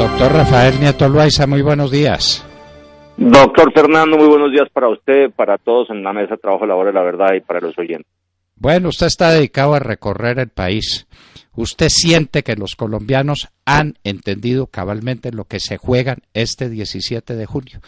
Doctor Rafael Nieto Loaiza, muy buenos días. Doctor Fernando, muy buenos días para usted, para todos en la mesa de trabajo, la hora de la verdad y para los oyentes. Bueno, usted está dedicado a recorrer el país. ¿Usted siente que los colombianos han entendido cabalmente lo que se juegan este 17 de junio?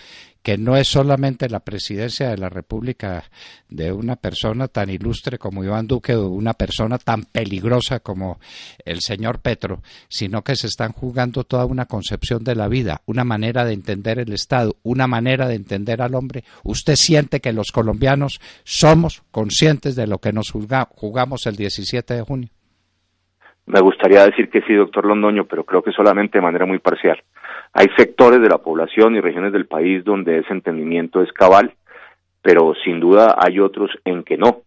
Que no es solamente la presidencia de la República de una persona tan ilustre como Iván Duque o una persona tan peligrosa como el señor Petro, sino que se están jugando toda una concepción de la vida, una manera de entender el Estado, una manera de entender al hombre. ¿Usted siente que los colombianos somos conscientes de lo que nos jugamos el 17 de junio? Me gustaría decir que sí, doctor Londoño, pero creo que solamente de manera muy parcial. Hay sectores de la población y regiones del país donde ese entendimiento es cabal, pero sin duda hay otros en que no.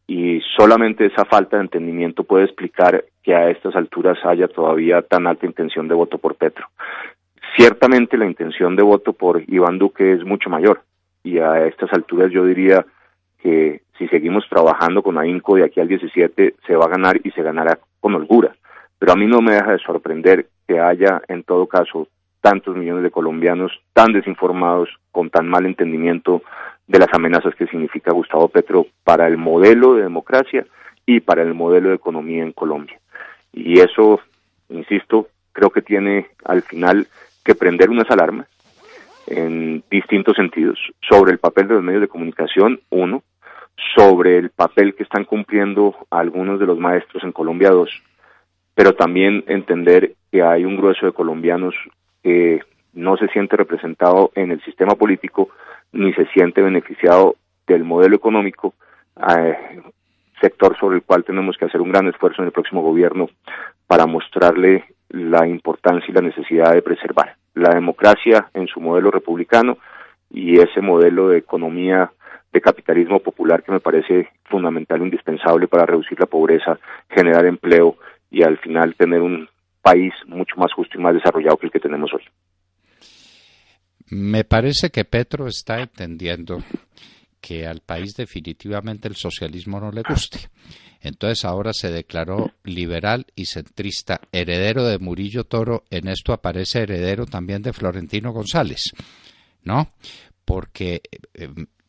Y solamente esa falta de entendimiento puede explicar que a estas alturas haya todavía tan alta intención de voto por Petro. Ciertamente la intención de voto por Iván Duque es mucho mayor, y a estas alturas yo diría que si seguimos trabajando con ahínco de aquí al 17 se va a ganar y se ganará con holgura. Pero a mí no me deja de sorprender que haya en todo caso tantos millones de colombianos tan desinformados, con tan mal entendimiento de las amenazas que significa Gustavo Petro para el modelo de democracia y para el modelo de economía en Colombia. Y eso, insisto, creo que tiene al final que prender unas alarmas en distintos sentidos sobre el papel de los medios de comunicación, uno, sobre el papel que están cumpliendo algunos de los maestros en Colombia, dos, pero también entender que hay un grueso de colombianos que no se siente representado en el sistema político ni se siente beneficiado del modelo económico, sector sobre el cual tenemos que hacer un gran esfuerzo en el próximo gobierno para mostrarle la importancia y la necesidad de preservar la democracia en su modelo republicano y ese modelo de economía de capitalismo popular que me parece fundamental e indispensable para reducir la pobreza, generar empleo y al final tener un país mucho más justo y más desarrollado que el que tenemos hoy. Me parece que Petro está entendiendo que al país definitivamente el socialismo no le guste. Entonces ahora se declaró liberal y centrista, heredero de Murillo Toro. En esto aparece heredero también de Florentino González, ¿no? Porque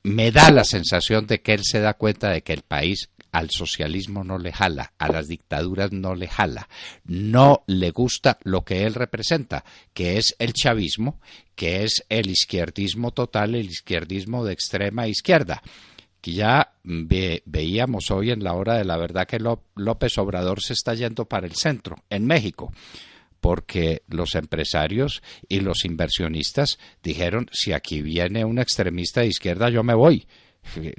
me da la sensación de que él se da cuenta de que el país al socialismo no le jala, a las dictaduras no le jala, no le gusta lo que él representa, que es el chavismo, que es el izquierdismo total, el izquierdismo de extrema izquierda, que ya veíamos hoy en la hora de la verdad que López Obrador se está yendo para el centro, en México, porque los empresarios y los inversionistas dijeron, si aquí viene un extremista de izquierda, yo me voy.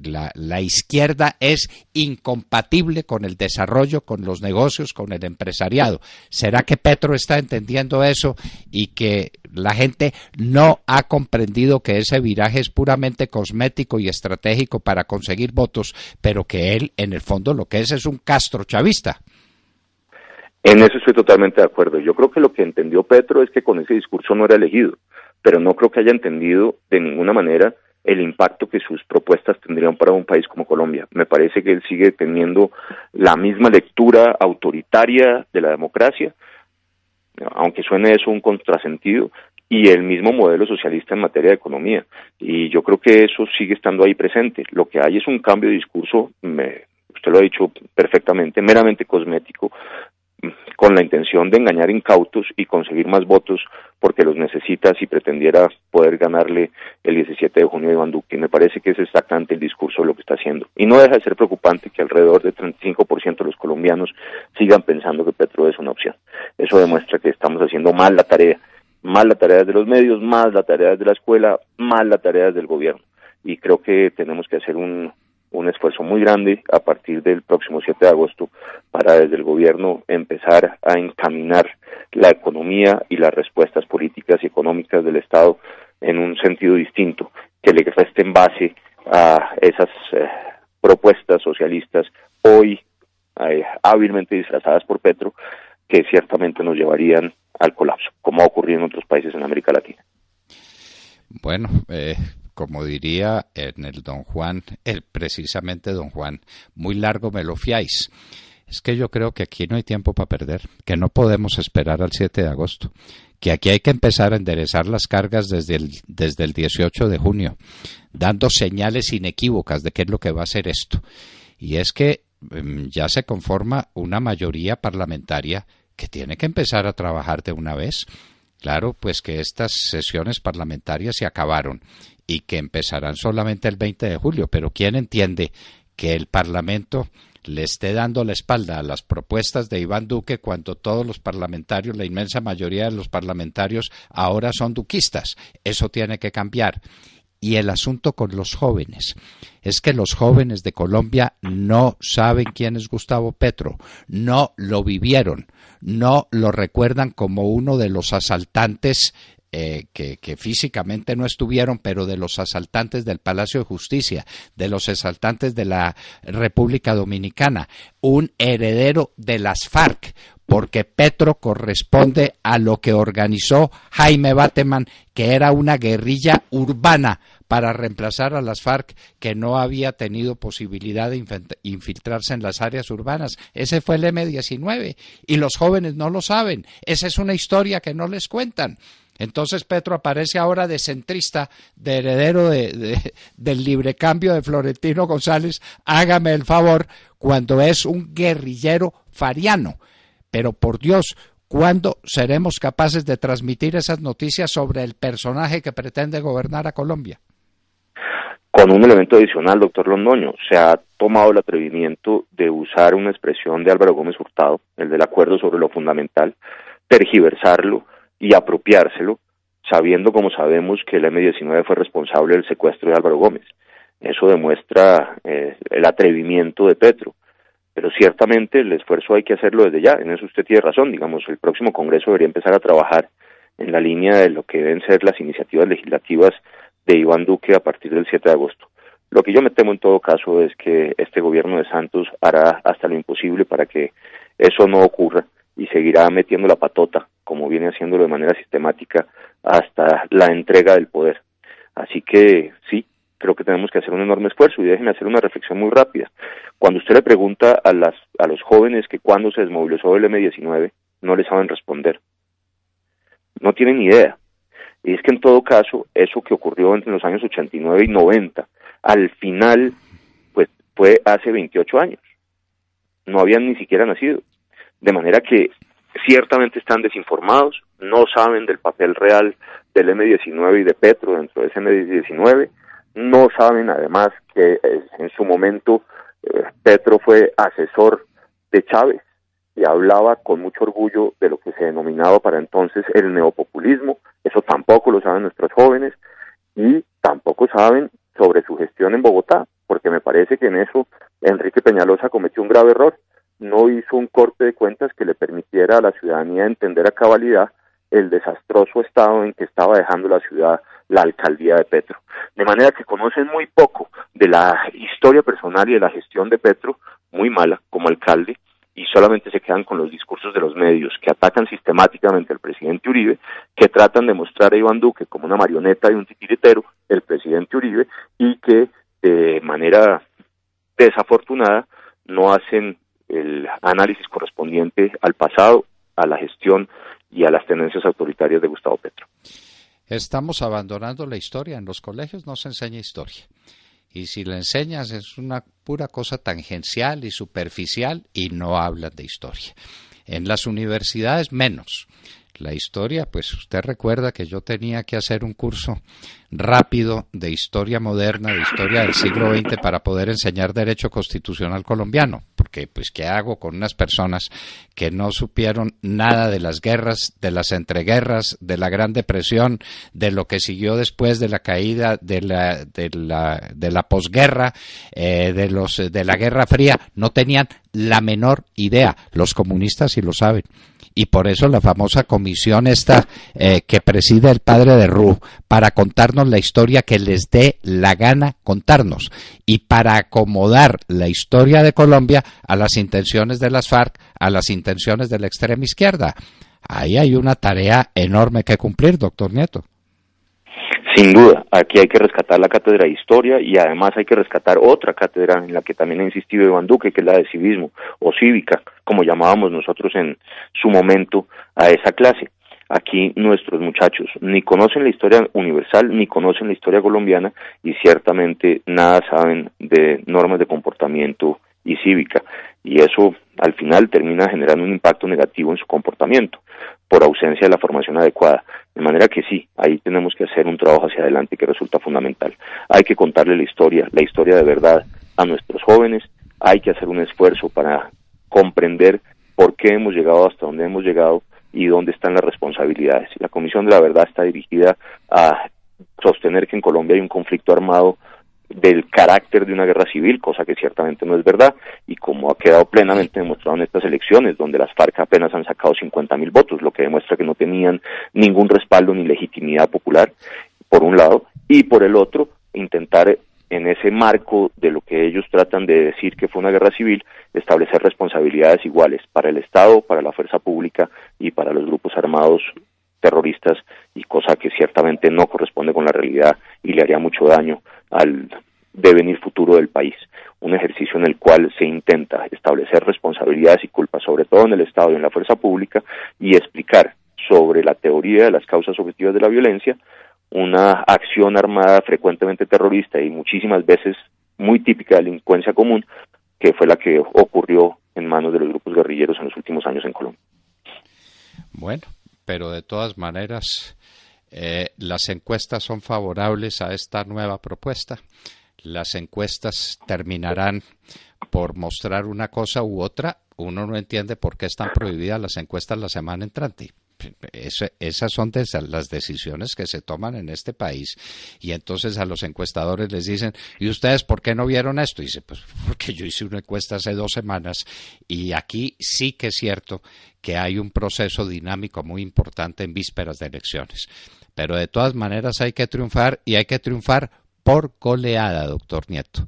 La izquierda es incompatible con el desarrollo, con los negocios, con el empresariado. ¿Será que Petro está entendiendo eso y que la gente no ha comprendido que ese viraje es puramente cosmético y estratégico para conseguir votos, pero que él, en el fondo, lo que es un castrochavista? En eso estoy totalmente de acuerdo. Yo creo que lo que entendió Petro es que con ese discurso no era elegido, pero no creo que haya entendido de ninguna manera el impacto que sus propuestas tendrían para un país como Colombia. Me parece que él sigue teniendo la misma lectura autoritaria de la democracia, aunque suene eso un contrasentido, y el mismo modelo socialista en materia de economía. Y yo creo que eso sigue estando ahí presente. Lo que hay es un cambio de discurso, usted lo ha dicho perfectamente, meramente cosmético, con la intención de engañar incautos y conseguir más votos porque los necesita si pretendiera poder ganarle el 17 de junio a Iván Duque. Me parece que es exactamente el discurso de lo que está haciendo. Y no deja de ser preocupante que alrededor del 35% de los colombianos sigan pensando que Petro es una opción. Eso demuestra que estamos haciendo mal la tarea de los medios, más la tarea de la escuela, más la tarea del gobierno. Y creo que tenemos que hacer un esfuerzo muy grande a partir del próximo 7 de agosto para desde el gobierno empezar a encaminar la economía y las respuestas políticas y económicas del Estado en un sentido distinto, que le resten base a esas propuestas socialistas hoy hábilmente disfrazadas por Petro, que ciertamente nos llevarían al colapso, como ha ocurrido en otros países en América Latina. Bueno, como diría en el Don Juan, precisamente Don Juan, muy largo me lo fiáis. Es que yo creo que aquí no hay tiempo para perder, que no podemos esperar al 7 de agosto, que aquí hay que empezar a enderezar las cargas desde el 18 de junio, dando señales inequívocas de qué es lo que va a ser esto. Y es que ya se conforma una mayoría parlamentaria que tiene que empezar a trabajar de una vez. Claro, pues que estas sesiones parlamentarias se acabaron y que empezarán solamente el 20 de julio, pero ¿quién entiende que el Parlamento le esté dando la espalda a las propuestas de Iván Duque cuando todos los parlamentarios, la inmensa mayoría de los parlamentarios ahora son duquistas? Eso tiene que cambiar. Y el asunto con los jóvenes es que los jóvenes de Colombia no saben quién es Gustavo Petro, no lo vivieron, no lo recuerdan como uno de los asaltantes que físicamente no estuvieron, pero de los asaltantes del Palacio de Justicia, de los asaltantes de la República Dominicana, un heredero de las FARC, porque Petro corresponde a lo que organizó Jaime Bateman, que era una guerrilla urbana para reemplazar a las FARC, que no había tenido posibilidad de infiltrarse en las áreas urbanas. Ese fue el M-19 y los jóvenes no lo saben. Esa es una historia que no les cuentan. Entonces Petro aparece ahora de centrista, de heredero del librecambio de Florentino González, hágame el favor, cuando es un guerrillero fariano. Pero por Dios, ¿cuándo seremos capaces de transmitir esas noticias sobre el personaje que pretende gobernar a Colombia? Con un elemento adicional, doctor Londoño, se ha tomado el atrevimiento de usar una expresión de Álvaro Gómez Hurtado, el del acuerdo sobre lo fundamental, tergiversarlo y apropiárselo, sabiendo, como sabemos, que el M-19 fue responsable del secuestro de Álvaro Gómez. Eso demuestra el atrevimiento de Petro. Pero ciertamente el esfuerzo hay que hacerlo desde ya, en eso usted tiene razón. Digamos, el próximo Congreso debería empezar a trabajar en la línea de lo que deben ser las iniciativas legislativas de Iván Duque a partir del 7 de agosto. Lo que yo me temo en todo caso es que este gobierno de Santos hará hasta lo imposible para que eso no ocurra y seguirá metiendo la patota, como viene haciéndolo de manera sistemática, hasta la entrega del poder. Así que sí, creo que tenemos que hacer un enorme esfuerzo, y déjenme hacer una reflexión muy rápida. Cuando usted le pregunta a los jóvenes que cuándo se desmovilizó el M-19, no le saben responder. No tienen ni idea. Y es que en todo caso, eso que ocurrió entre los años 89 y 90, al final, pues fue hace 28 años. No habían ni siquiera nacido. De manera que ciertamente están desinformados, no saben del papel real del M-19 y de Petro dentro de ese M-19, no saben además que en su momento Petro fue asesor de Chávez y hablaba con mucho orgullo de lo que se denominaba para entonces el neopopulismo. Eso tampoco lo saben nuestros jóvenes, y tampoco saben sobre su gestión en Bogotá, porque me parece que en eso Enrique Peñalosa cometió un grave error. No hizo un corte de cuentas que le permitiera a la ciudadanía entender a cabalidad el desastroso estado en que estaba dejando la ciudad la alcaldía de Petro. De manera que conocen muy poco de la historia personal y de la gestión de Petro, muy mala como alcalde, y solamente se quedan con los discursos de los medios que atacan sistemáticamente al presidente Uribe, que tratan de mostrar a Iván Duque como una marioneta y un titiritero, el presidente Uribe, y que de manera desafortunada no hacen el análisis correspondiente al pasado, a la gestión y a las tendencias autoritarias de Gustavo Petro. Estamos abandonando la historia. En los colegios no se enseña historia. Y si la enseñas es una pura cosa tangencial y superficial y no hablan de historia. En las universidades menos. La historia, pues usted recuerda que yo tenía que hacer un curso rápido de historia moderna, de historia del siglo XX para poder enseñar derecho constitucional colombiano, porque pues ¿qué hago con unas personas que no supieron nada de las guerras, de las entreguerras, de la Gran Depresión, de lo que siguió después de la caída de la posguerra, de la Guerra Fría? No tenían la menor idea. Los comunistas sí lo saben. Y por eso la famosa comisión esta que preside el padre de Roux, para contarnos la historia que les dé la gana contarnos, y para acomodar la historia de Colombia a las intenciones de las FARC, a las intenciones de la extrema izquierda. Ahí hay una tarea enorme que cumplir, doctor Nieto. Sin duda, aquí hay que rescatar la cátedra de historia y además hay que rescatar otra cátedra en la que también ha insistido Iván Duque, que es la de civismo o cívica, como llamábamos nosotros en su momento a esa clase. Aquí nuestros muchachos ni conocen la historia universal ni conocen la historia colombiana y ciertamente nada saben de normas de comportamiento y cívica, y eso al final termina generando un impacto negativo en su comportamiento por ausencia de la formación adecuada. De manera que sí, ahí tenemos que hacer un trabajo hacia adelante que resulta fundamental. Hay que contarle la historia de verdad a nuestros jóvenes, hay que hacer un esfuerzo para comprender por qué hemos llegado hasta donde hemos llegado y dónde están las responsabilidades. La Comisión de la Verdad está dirigida a sostener que en Colombia hay un conflicto armado del carácter de una guerra civil, cosa que ciertamente no es verdad, y como ha quedado plenamente demostrado en estas elecciones, donde las FARC apenas han sacado 50.000 votos, lo que demuestra que no tenían ningún respaldo ni legitimidad popular, por un lado, y por el otro, intentar en ese marco de lo que ellos tratan de decir que fue una guerra civil, establecer responsabilidades iguales para el Estado, para la fuerza pública y para los grupos armados terroristas, y cosa que ciertamente no corresponde con la realidad y le haría mucho daño al devenir futuro del país. Un ejercicio en el cual se intenta establecer responsabilidades y culpas, sobre todo en el Estado y en la fuerza pública, y explicar sobre la teoría de las causas objetivas de la violencia, una acción armada frecuentemente terrorista y muchísimas veces muy típica de delincuencia común, que fue la que ocurrió en manos de los grupos guerrilleros en los últimos años en Colombia. Bueno, pero de todas maneras, las encuestas son favorables a esta nueva propuesta. Las encuestas terminarán por mostrar una cosa u otra. Uno no entiende por qué están prohibidas las encuestas la semana entrante. Esas son las decisiones que se toman en este país, y entonces a los encuestadores les dicen: ¿y ustedes por qué no vieron esto? Y dice: pues porque yo hice una encuesta hace 2 semanas, y aquí sí que es cierto que hay un proceso dinámico muy importante en vísperas de elecciones, pero de todas maneras hay que triunfar, y hay que triunfar por goleada, doctor Nieto.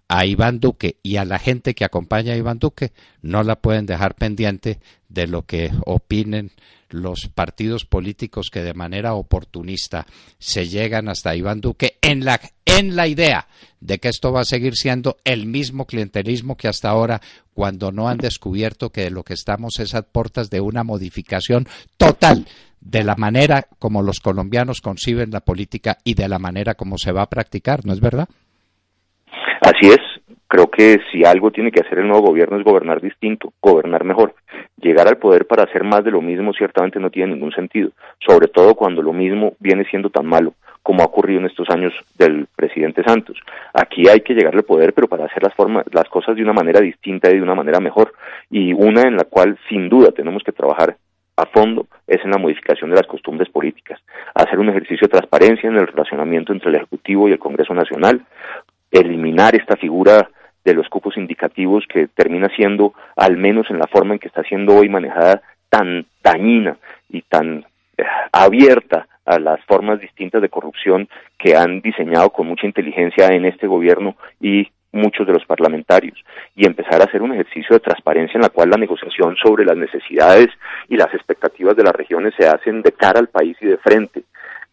A Iván Duque y a la gente que acompaña a Iván Duque no la pueden dejar pendiente de lo que opinen los partidos políticos que de manera oportunista se llegan hasta Iván Duque en la idea de que esto va a seguir siendo el mismo clientelismo que hasta ahora, cuando no han descubierto que de lo que estamos es a puertas de una modificación total de la manera como los colombianos conciben la política y de la manera como se va a practicar, ¿no es verdad? Así es, creo que si algo tiene que hacer el nuevo gobierno es gobernar distinto, gobernar mejor. Llegar al poder para hacer más de lo mismo ciertamente no tiene ningún sentido, sobre todo cuando lo mismo viene siendo tan malo como ha ocurrido en estos años del presidente Santos. Aquí hay que llegar al poder, pero para hacer las cosas de una manera distinta y de una manera mejor, y una en la cual sin duda tenemos que trabajar a fondo es en la modificación de las costumbres políticas, hacer un ejercicio de transparencia en el relacionamiento entre el Ejecutivo y el Congreso Nacional, eliminar esta figura de los cupos indicativos que termina siendo, al menos en la forma en que está siendo hoy manejada, tan dañina y tan abierta a las formas distintas de corrupción que han diseñado con mucha inteligencia en este gobierno y muchos de los parlamentarios, y empezar a hacer un ejercicio de transparencia en la cual la negociación sobre las necesidades y las expectativas de las regiones se hacen de cara al país y de frente,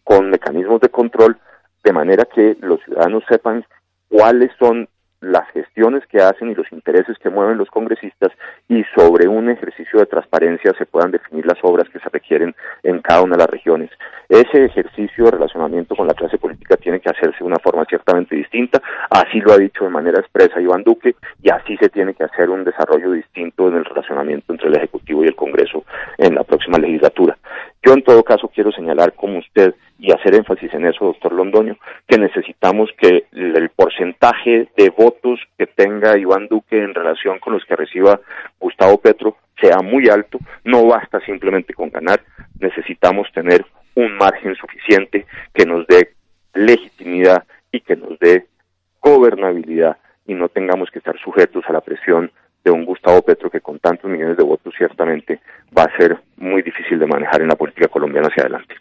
con mecanismos de control, de manera que los ciudadanos sepan cuáles son las gestiones que hacen y los intereses que mueven los congresistas, y sobre un ejercicio de transparencia se puedan definir las obras que se requieren en cada una de las regiones. Ese ejercicio de relacionamiento con la clase política tiene que hacerse de una forma ciertamente distinta, así lo ha dicho de manera expresa Iván Duque, y así se tiene que hacer un desarrollo distinto en el relacionamiento entre el Ejecutivo y el Congreso en la próxima legislatura. Yo en todo caso quiero señalar, como usted, y hacer énfasis en eso, doctor Londoño, que necesitamos que el porcentaje de votos que tenga Iván Duque en relación con los que reciba Gustavo Petro sea muy alto. No basta simplemente con ganar, necesitamos tener un margen suficiente que nos dé legitimidad y que nos dé gobernabilidad, y no tengamos que estar sujetos a la presión de un Gustavo Petro que con tantos millones de votos ciertamente va a ser muy difícil de manejar en la política colombiana hacia adelante.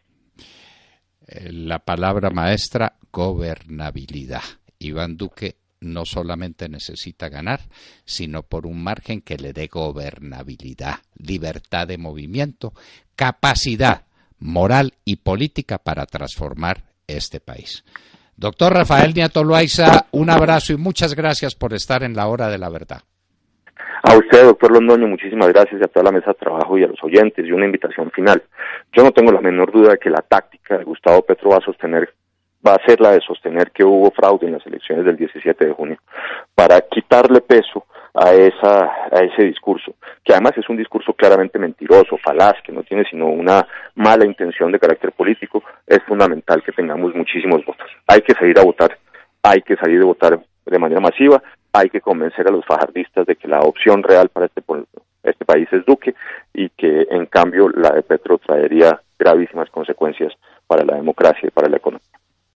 La palabra maestra: gobernabilidad. Iván Duque no solamente necesita ganar, sino por un margen que le dé gobernabilidad, libertad de movimiento, capacidad moral y política para transformar este país. Doctor Rafael Nieto Loaiza, un abrazo y muchas gracias por estar en la Hora de la Verdad. A usted, doctor Londoño, muchísimas gracias, y a toda la mesa de trabajo y a los oyentes, y una invitación final. Yo no tengo la menor duda de que la táctica de Gustavo Petro va a ser la de sostener que hubo fraude en las elecciones del 17 de junio, para quitarle peso a ese discurso, que además es un discurso claramente mentiroso, falaz, que no tiene sino una mala intención de carácter político. Es fundamental que tengamos muchísimos votos. Hay que salir a votar, hay que salir a votar de manera masiva, hay que convencer a los fajardistas de que la opción real para este país es Duque, y que en cambio la de Petro traería gravísimas consecuencias para la democracia y para la economía.